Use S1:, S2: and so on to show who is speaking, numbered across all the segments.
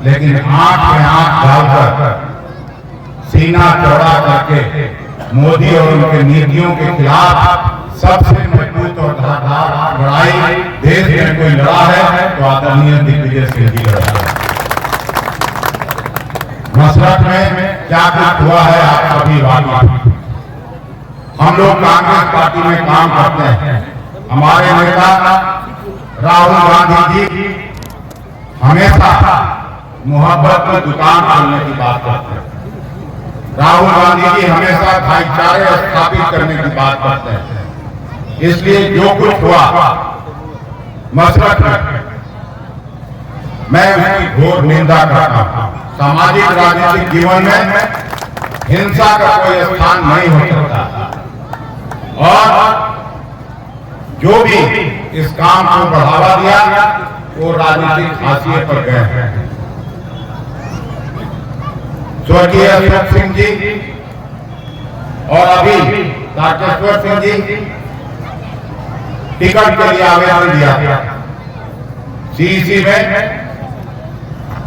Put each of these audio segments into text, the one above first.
S1: लेकिन आंख में आंख डालकर सीना चौड़ा करके मोदी और उनके नीतियों के खिलाफ सबसे मजबूत और धारदार लड़ाई देश में कोई लड़ा है तो आदरणीय दिग्विजय सिंह जी लड़ा है। मसरत में क्या कुछ हुआ है आप सभी वाकिफ। हम लोग कांग्रेस पार्टी में काम करते हैं। हमारे नेता राहुल गांधी जी हमेशा मोहब्बत की दुकान खोलने की बात करते हैं। राहुल गांधी जी हमेशा भाईचारे स्थापित करने की बात करते हैं। इसलिए जो कुछ हुआ मसरत में मैं उसकी घोर निंदा करता हूं। सामाजिक राजनीतिक जीवन में हिंसा का कोई स्थान नहीं हो सकता और जो भी इस काम को बढ़ावा दिया वो राजनीतिक हाशिए पर गए हैं। स्वर्गीय अशोक सिंह जी और अभी तारकेश्वर सिंह जी टिकट के लिए आवेदन दिया। सीईसी में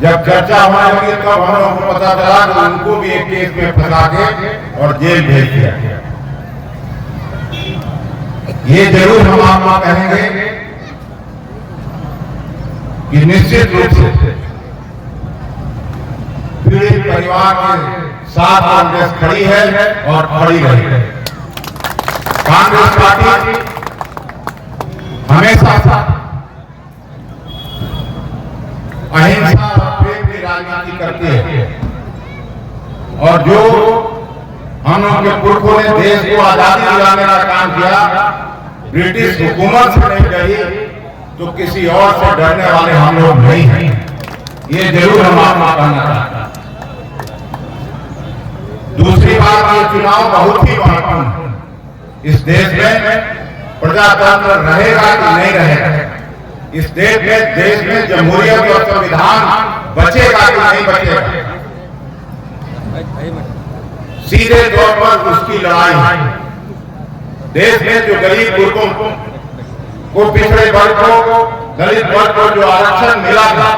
S1: जब चर्चा होने लगी तब हम लोगों को पता चला कि उनको भी एक केस में फंसा के और जेल भेज दिया। ये जरूर हम आपको कहेंगे कि निश्चित रूप से पीड़ित परिवार के साथ कांग्रेस खड़ी है और खड़ी रही। कांग्रेस पार्टी हमेशा अहिंसा और प्रेम की राजनीति करती है और जो हम लोग के पुरखों ने देश को आजादी दिलाने का काम किया, ब्रिटिश हुकूमत से नहीं डरी तो किसी और से डरने वाले हम लोग नहीं हैं। ये जरूर हम आपको कहना चाहते हैं। दूसरी बात, ये चुनाव बहुत ही महत्वपूर्ण है। इस देश में प्रजातंत्र रहेगा कि नहीं रहेगा, इस देश में जमहूरियत और संविधान बचेगा कि नहीं बचेगा, सीधे तौर पर उसकी लड़ाई है। देश में जो गरीब वर्गों को, पिछड़े वर्ग को, दलित वर्ग को जो आरक्षण मिला था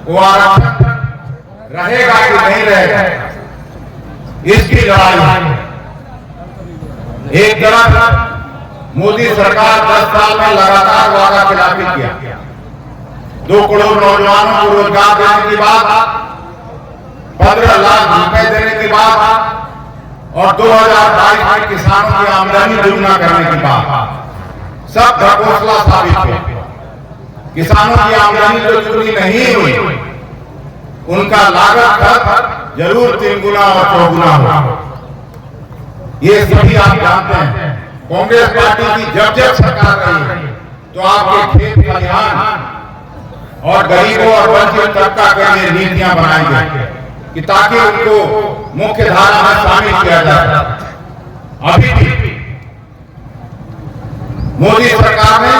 S1: वो आरक्षण रहेगा कि नहीं रहेगा, इसकी लड़ाई है। एक तरफ मोदी सरकार 10 साल में लगातार वादा खिलाफी किया। 2 करोड़ नौजवानों को रोजगार देने की बात, 15 लाख रुपए देने की बात और 2022 में किसानों की आमदनी दुगना करने की बात, सब ढकोसला साबित हुआ। किसानों की आमदनी जो दुगनी नहीं हुई, उनका लागत खर्च जरूर 3 गुना और 4 गुना हुआ। ये सभी आप जानते हैं। कांग्रेस पार्टी की जब जब सरकार रही तो आपके खेत खलिहान और गरीबों और वंचित तबका के लिए नीतियां बनाई गई कि ताकि उनको मुख्य धारा में शामिल किया जाए। अभी भी मोदी सरकार ने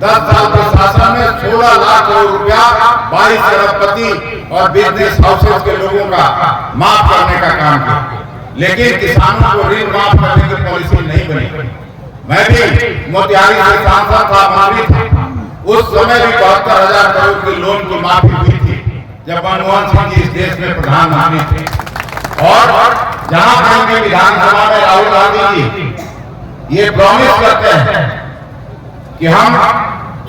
S1: 10 साल के शासन में 16 लाख करोड़ रुपया 22 अरबपति और बिजनेस हाउसेस के लोगों का माफ करने का काम किया, लेकिन किसानों को ऋण माफ करने की पॉलिसी नहीं बनी। मैं भी मोतिहारी से सांसद था, मंत्री था। उस समय भी 72,000 करोड़ के लोन की माफी हुई थी जब मनमोहन सिंह जी इस देश में प्रधानमंत्री थे। और जहां कहीं भी विधानसभा में राहुल गांधी जी ये प्रॉमिस करते हैं कि हम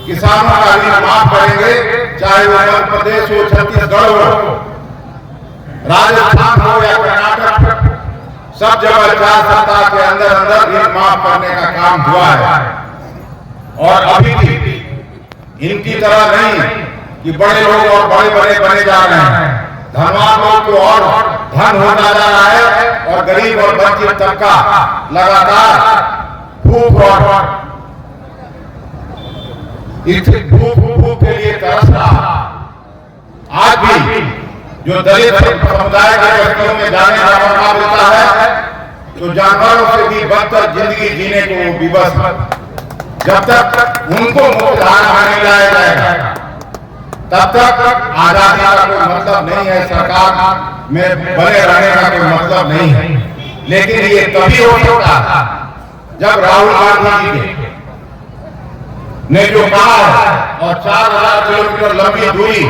S1: किसानों का ऋण माफ करेंगे, चाहे वो मध्य प्रदेश हो, छत्तीसगढ़ हो, राजस्थान हो या कर्नाटक, सब जगह 4 सप्ताह के अंदर अंदर ऋण माफ करने का काम हुआ है। और अभी भी इनकी तरह नहीं कि बड़े लोग और बड़े बड़े बने जा रहे हैं। धनवान लोग को और धन होता जा रहा है और गरीब और वंचित तबका लगातार भूख और भूख के लिए तरस रहा। आज भी जो दलित समुदाय के व्यक्तियों में जाने का मौका मिलता है तो जानवरों से भी बदतर जिंदगी जीने को वो विवश है। जब तक उनको मुख्यधारा में नहीं लाया जाएगा तब तक आजादी का कोई मतलब नहीं है, सरकार में बने रहने का कोई मतलब नहीं है। लेकिन ये तभी हो सकता है जब राहुल गांधी जी ने जो कहा है और 4000 किलोमीटर लंबी दूरी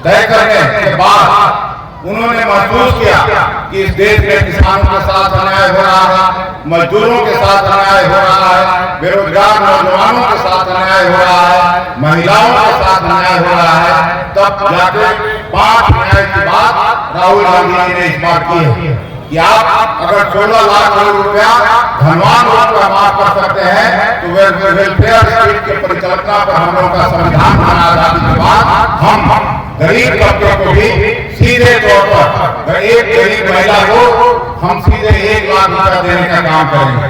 S1: तय करने के बाद उन्होंने महसूस किया कि इस देश में किसानों के साथ अन्याय हो रहा है, मजदूरों के साथ अन्याय हो रहा है, बेरोजगार नौजवानों के साथ अन्याय हो रहा है, महिलाओं के साथ अन्याय हो रहा है। तब जाके 5 न्याय की बात राहुल गांधी जी ने इस बात की है कि आप अगर 16 लाख करोड़ रुपया धनवान लोगों को माफ कर सकते हैं तो वेलफेयर स्टेट के परिकल्पना पर हम लोग का संविधान बना आजादी के बाद हम गरीब तबके को भी सीधे तौर पर एक गरीब महिला को हम सीधे 1 लाख रुपया देने का काम करेंगे।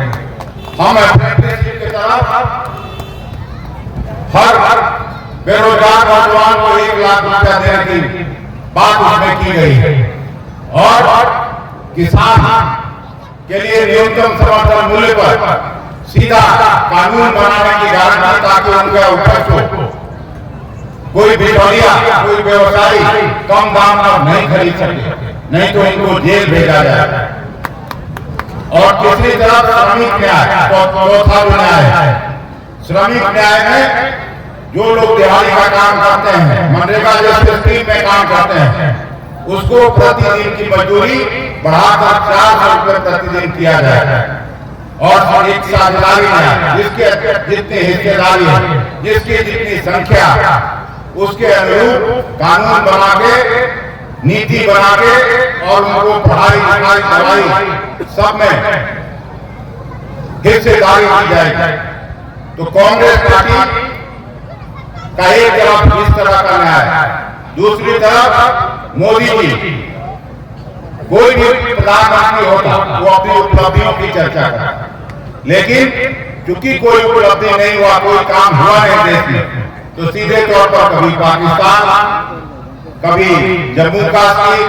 S1: हम अप्रेंटिसशिप की तरफ हर बेरोजगार नौजवान को 1 लाख रुपया देने की बात उसमें की गई है और किसान के लिए न्यूनतम समर्थन मूल्य पर सीधा कानून बनाने की गारंटी ताकि उनका उपज हो, कोई बिचौलिया कोई व्यवसायी कम दाम पर नहीं खरीद सके, नहीं तो इनको जेल भेजा जाए। और तीसरी तरफ श्रमिक न्याय, चौथा न्याय है श्रमिक न्याय में जो लोग दिहाड़ी का काम करते हैं, मनरेगा जैसे स्कीम में काम करते हैं, उसको प्रतिदिन की मजदूरी बढ़ाकर 400 रुपये प्रतिदिन किया जाए और एक साझेदारी न्याय, जिसके जितनी हिस्सेदारी है, जिसकी जितनी संख्या, उसके अनुरूप कानून बना के, नीति बना के और उनको पढ़ाई लिखाई दवाई सब में हिस्सेदारी दी जाएगी। तो कांग्रेस पार्टी का एक तरफ इस तरह का न्याय, दूसरी तरफ मोदी जी, कोई भी प्रधानमंत्री होता वो अपनी उपलब्धियों की चर्चा करता, लेकिन क्योंकि कोई उपलब्धि नहीं हुआ, कोई काम हुआ नहीं देश में, तो सीधे तौर पर कभी पाकिस्तान, कभी जम्मू कश्मीर,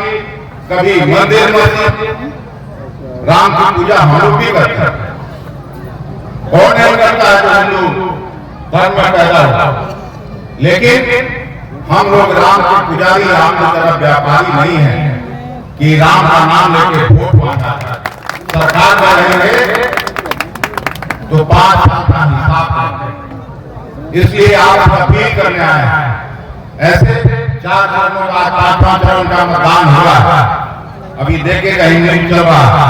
S1: कभी मंदिर मस्जिद, राम की पूजा हम लोग भी करते हैं। कौन नहीं करता है जो हिंदू धर्म में पैदा होता, लेकिन हम लोग राम के पुजारी, राम की तरफ व्यापारी नहीं है कि राम का नाम लेके वोट मांगा। सरकार में रहेंगे तो 5 साल का हिसाब देंगे, इसलिए आप अपील करने आए हैं। ऐसे 4 चरणों का 5वां चरण का मतदान हुआ। अभी देखे कहीं नहीं चल रहा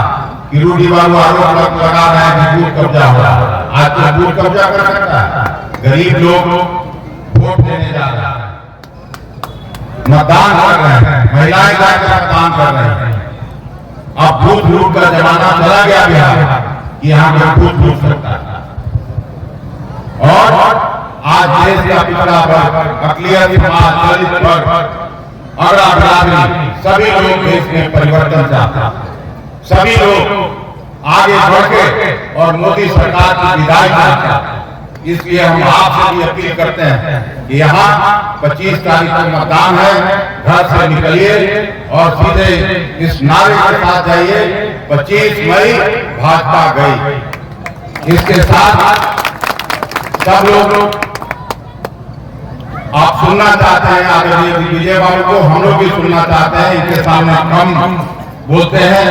S1: कि रूडी बाबू आरोप लगा रहे हैं कि बूथ कब्जा हुआ। आज तो बूथ कब्जा कर सकता है, गरीब लोग वोट देने जा रहे हैं, मतदान कर रहे हैं, महिलाएं जाकर मतदान कर रहे हैं। अब बूथ लूट का जमाना चला गया बिहार कि यहाँ पे बूथ लूट सकता है। और आज देश का पिछड़ा वर्ग, अकलियत समाज, दलित वर्ग, अगड़ा बिरादरी, सभी लोग देश में परिवर्तन चाहते हैं। सभी लोग आगे बढ़ के और मोदी सरकार की विदाई चाहते हैं। इसलिए हम आपसे भी अपील करते हैं कि यहाँ 25 तारीख को मतदान है, घर से निकलिए और सीधे इस नारे के साथ जाइए, 25 मई भाजपा गई। इसके साथ सब लोग आप सुनना चाहते हैं आदरणीय विजय बाबू को, हम लोग भी सुनना चाहते हैं। इनके सामने कम बोलते हैं।